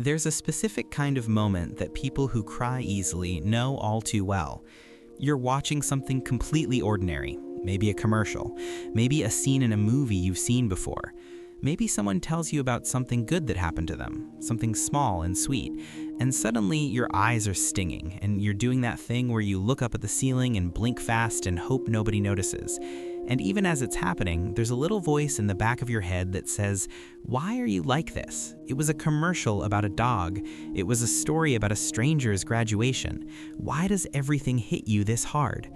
There's a specific kind of moment that people who cry easily know all too well. You're watching something completely ordinary, maybe a commercial, maybe a scene in a movie you've seen before. Maybe someone tells you about something good that happened to them, something small and sweet, and suddenly your eyes are stinging, and you're doing that thing where you look up at the ceiling and blink fast and hope nobody notices. And even as it's happening, there's a little voice in the back of your head that says, "Why are you like this? It was a commercial about a dog. It was a story about a stranger's graduation. Why does everything hit you this hard?"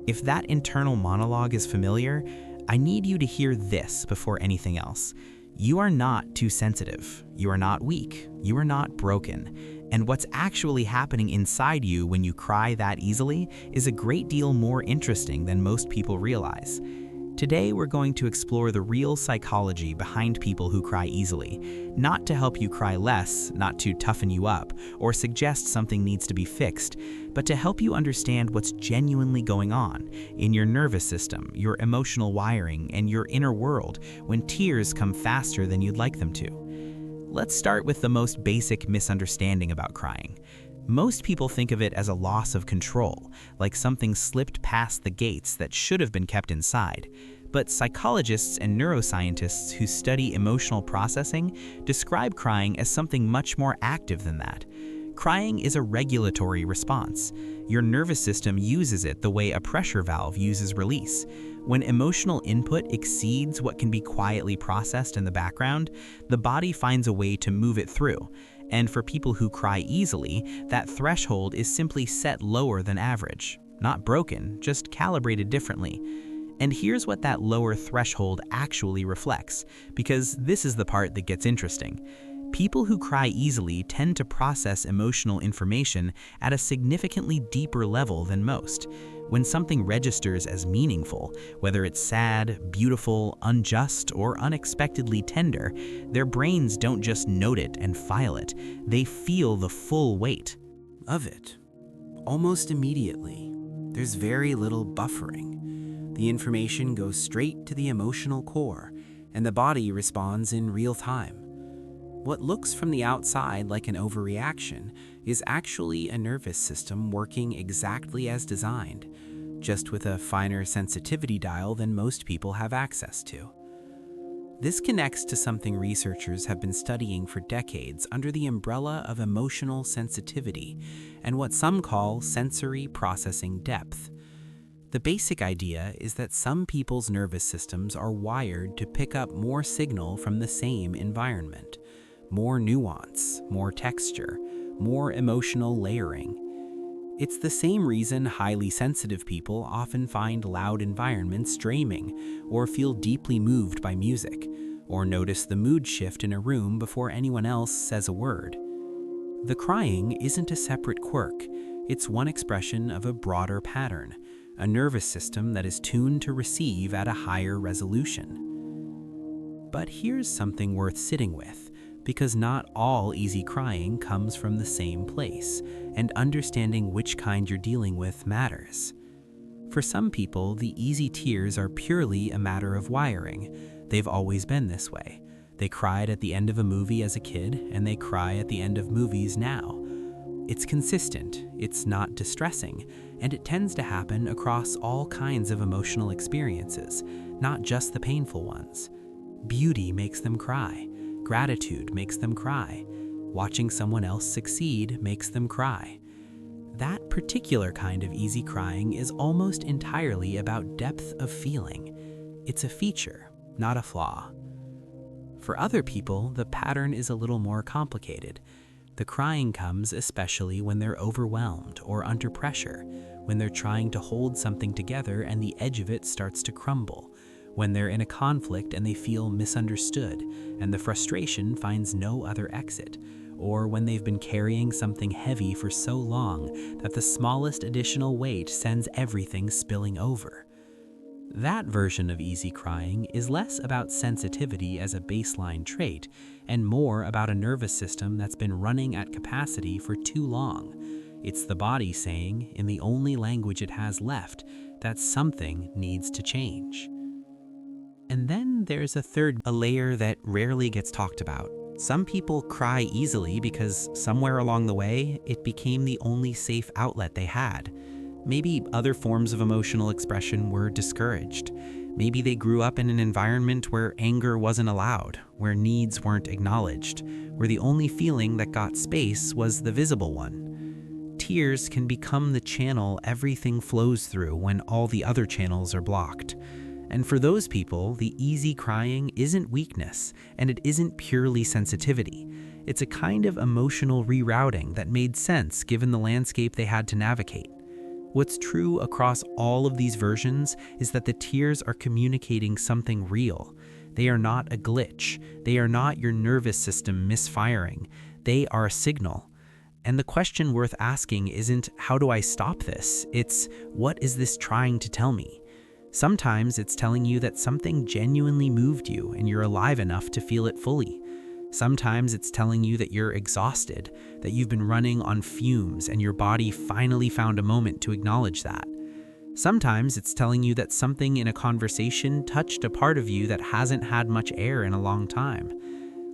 If that internal monologue is familiar, I need you to hear this before anything else. You are not too sensitive. You are not weak. You are not broken. And what's actually happening inside you when you cry that easily is a great deal more interesting than most people realize. Today, we're going to explore the real psychology behind people who cry easily, not to help you cry less, not to toughen you up, or suggest something needs to be fixed, but to help you understand what's genuinely going on in your nervous system, your emotional wiring, and your inner world when tears come faster than you'd like them to. Let's start with the most basic misunderstanding about crying. Most people think of it as a loss of control, like something slipped past the gates that should have been kept inside. But psychologists and neuroscientists who study emotional processing describe crying as something much more active than that. Crying is a regulatory response. Your nervous system uses it the way a pressure valve uses release. When emotional input exceeds what can be quietly processed in the background, the body finds a way to move it through. And for people who cry easily, that threshold is simply set lower than average. Not broken, just calibrated differently. And here's what that lower threshold actually reflects, because this is the part that gets interesting. People who cry easily tend to process emotional information at a significantly deeper level than most. When something registers as meaningful, whether it's sad, beautiful, unjust, or unexpectedly tender, their brains don't just note it and file it, they feel the full weight of it. Almost immediately. There's very little buffering. The information goes straight to the emotional core, and the body responds in real time. What looks from the outside like an overreaction is actually a nervous system working exactly as designed, just with a finer sensitivity dial than most people have access to. This connects to something researchers have been studying for decades under the umbrella of emotional sensitivity and what some call sensory processing depth. The basic idea is that some people's nervous systems are wired to pick up more signal from the same environment. More nuance, more texture, more emotional layering. It's the same reason highly sensitive people often find loud environments draining, or feel deeply moved by music, or notice the mood shift in a room before anyone else says a word. The crying isn't a separate quirk, it's one expression of a broader pattern, a nervous system that is tuned to receive at a higher resolution. But here's something worth sitting with. Because not all easy crying comes from the same place, and understanding which kind you're dealing with matters. For some people, the easy tears are purely a matter of wiring. They've always been this way. They cried at the end of a movie as a kid, and they cry at the end of movies now. It's consistent, it's not distressing, and it tends to happen across all kinds of emotional experiences, not just the painful ones. Beauty makes them cry. Gratitude makes them cry. Watching someone else succeed makes them cry. That particular kind of easy crying is almost entirely about depth of feeling. It's a feature, not a flaw. For other people, the pattern is a little more complicated. The crying comes especially when they're overwhelmed or under pressure, when they're trying to hold something together and the edge of it starts to crumble. When they're in a conflict and they feel misunderstood and the frustration finds no other exit, or when they've been carrying something heavy for so long that the smallest additional weight sends everything spilling over. That version of easy crying is less about sensitivity as a baseline trait and more about a nervous system that's been running at capacity for too long. It's the body saying, in the only language it has left, that something needs to change. And then there's a layer that rarely gets talked about, Some people cry easily because somewhere along the way, it became the only safe outlet they had. Maybe other forms of emotional expression were discouraged. Maybe they grew up in an environment where anger wasn't allowed, where needs weren't acknowledged, where the only feeling that got space was the visible one. Tears can become the channel everything flows through when all the other channels are blocked. And for those people, the easy crying isn't weakness, and it isn't purely sensitivity. It's a kind of emotional rerouting that made sense given the landscape they had to navigate. What's true across all of these versions is that the tears are communicating something real. They are not a glitch. They are not your nervous system misfiring. They are a signal. And the question worth asking isn't, how do I stop this? It's, what is this trying to tell me? Sometimes it's telling you that something genuinely moved you and you're alive enough to feel it fully. Sometimes it's telling you that you're exhausted, that you've been running on fumes and your body finally found a moment to acknowledge that. Sometimes it's telling you that something in a conversation touched a part of you that hasn't had much air in a long time.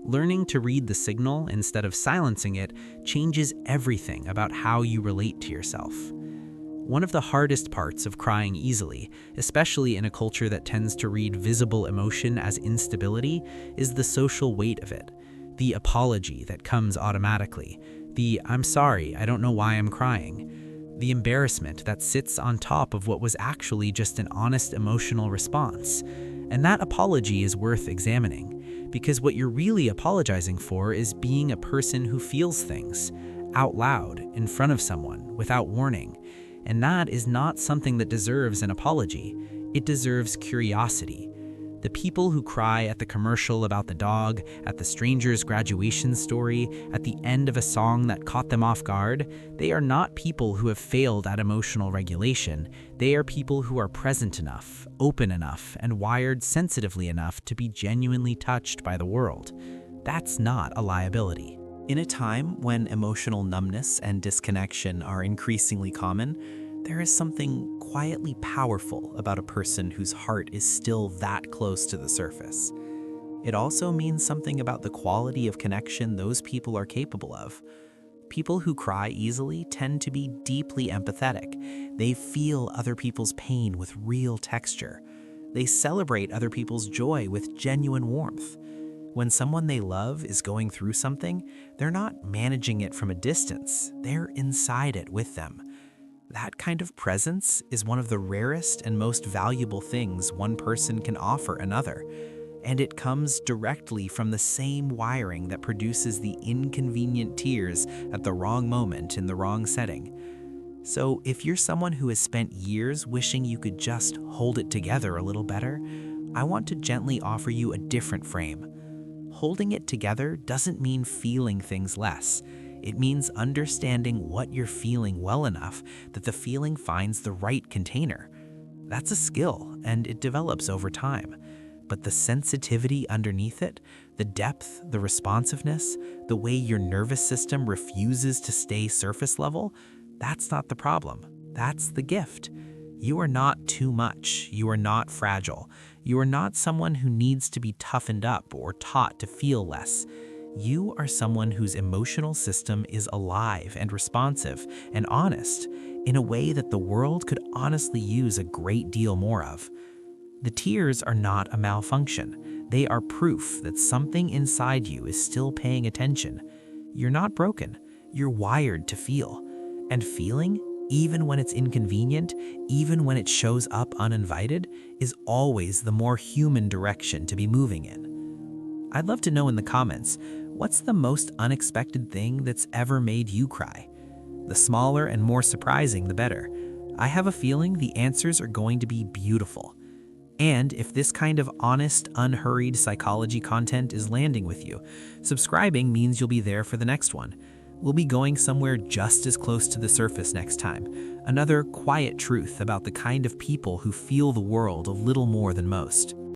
Learning to read the signal instead of silencing it changes everything about how you relate to yourself. One of the hardest parts of crying easily, especially in a culture that tends to read visible emotion as instability, is the social weight of it. The apology that comes automatically. The "I'm sorry, I don't know why I'm crying." The embarrassment that sits on top of what was actually just an honest emotional response. And that apology is worth examining, because what you're really apologizing for is being a person who feels things, out loud, in front of someone, without warning. And that is not something that deserves an apology. It deserves curiosity. The people who cry at the commercial about the dog, at the stranger's graduation story, at the end of a song that caught them off guard, they are not people who have failed at emotional regulation. They are people who are present enough, open enough, and wired sensitively enough to be genuinely touched by the world. That's not a liability. In a time when emotional numbness and disconnection are increasingly common, there is something quietly powerful about a person whose heart is still that close to the surface. It also means something about the quality of connection those people are capable of. People who cry easily tend to be deeply empathetic. They feel other people's pain with real texture. They celebrate other people's joy with genuine warmth. When someone they love is going through something, they're not managing it from a distance. They're inside it with them. That kind of presence is one of the rarest and most valuable things one person can offer another, and it comes directly from the same wiring that produces the inconvenient tears at the wrong moment in the wrong setting. So if you're someone who has spent years wishing you could just hold it together a little better, I want to gently offer you a different frame. Holding it together doesn't mean feeling things less. It means understanding what you're feeling well enough that the feeling finds the right container. That's a skill, and it develops over time. But the sensitivity underneath it, the depth, the responsiveness, the way your nervous system refuses to stay surface level, that's not the problem. That's the gift. You are not too much. You are not fragile. You are not someone who needs to be toughened up or taught to feel less. You are someone whose emotional system is alive and responsive and honest in a way that the world could honestly use a great deal more of. The tears are not a malfunction. They are proof that something inside you is still paying attention. You're not broken. You're wired to feel. And feeling, even when it's inconvenient, even when it shows up uninvited, is always the more human direction to be moving in. I'd love to know in the comments, what's the most unexpected thing that's ever made you cry? The smaller and more surprising, the better. I have a feeling the answers are going to be beautiful. And if this kind of honest, unhurried psychology content is landing with you, subscribing means you'll be there for the next one. We'll be going somewhere just as close to the surface next time. Another quiet truth about the kind of people who feel the world a little more than most.